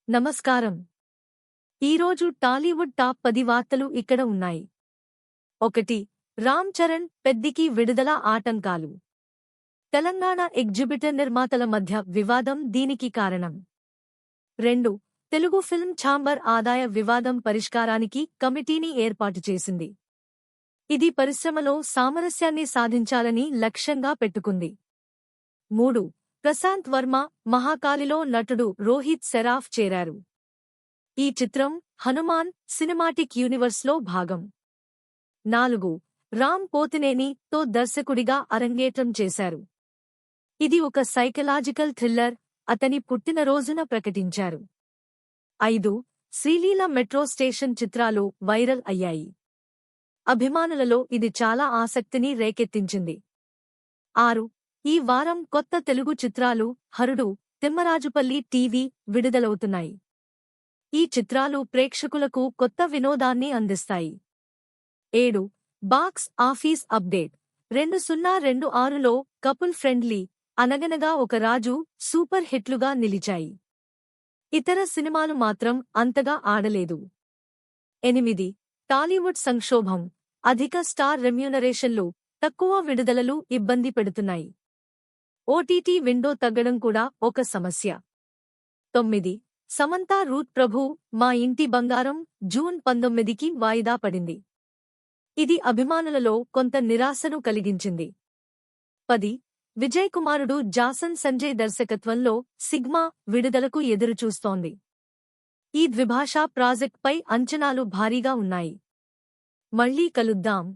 నమస్కారం. ఈరోజు Tollywood top 10 వార్తలు ఇక్కడ ఉన్నాయి. 1. రామ్ చరణ్ పెద్దికి విడుదల ఆటంకాలు. తెలంగాణ ఎగ్జిబిటర్ నిర్మాతల మధ్య వివాదం దీనికి కారణం. 2. తెలుగు ఫిల్మ్ ఛాంబర్ ఆదాయ వివాదం పరిష్కారానికి కమిటీని ఏర్పాటు చేసింది. ఇది పరిశ్రమలో సామరస్యాన్ని సాధించాలని లక్ష్యంగా పెట్టుకుంది. 3. ప్రశాంత్ వర్మ మహాకాలిలో నటుడు రోహిత్ సెరాఫ్ చేరారు. ఈ చిత్రం హనుమాన్ సినిమాటిక్ యూనివర్స్లో భాగం. 4. రామ్ పోతినేని తో దర్శకుడిగా అరంగేట్రం చేశారు. ఇది ఒక సైకలాజికల్ థ్రిల్లర్. అతని పుట్టినరోజున ప్రకటించారు. 5. శ్రీలీల మెట్రో స్టేషన్ చిత్రాలు వైరల్ అయ్యాయి. అభిమానులలో ఇది చాలా ఆసక్తిని రేకెత్తించింది. 6. ఈ వారం కొత్త తెలుగు చిత్రాలు హరుడు, తిమ్మరాజుపల్లి టీవీ విడుదలవుతున్నాయి. ఈ చిత్రాలు ప్రేక్షకులకు కొత్త వినోదాన్ని అందిస్తాయి. 7. Box office update. 2026లో కపుల్ ఫ్రెండ్లీ, అనగనగా ఒక రాజు సూపర్ హిట్లుగా నిలిచాయి. ఇతర సినిమాలు మాత్రం అంతగా ఆడలేదు. 8. టాలీవుడ్ సంక్షోభం. అధిక స్టార్ రెమ్యూనరేషన్లు, తక్కువ విడుదలలు ఇబ్బంది పెడుతున్నాయి. ఓటీటీ విండో తగ్గడం కూడా ఒక సమస్య. 9. సమంత రూత్ ప్రభు మా ఇంటి బంగారం జూన్ 19కి వాయిదా పడింది. ఇది అభిమానులలో కొంత నిరాశను కలిగించింది. 10. విజయ్ కుమారుడు జాసన్ సంజయ్ దర్శకత్వంలో సిగ్మా విడుదలకు ఎదురుచూస్తోంది. ఈ ద్విభాషా ప్రాజెక్ట్పై అంచనాలు భారీగా ఉన్నాయి. మళ్ళీ కలుద్దాం.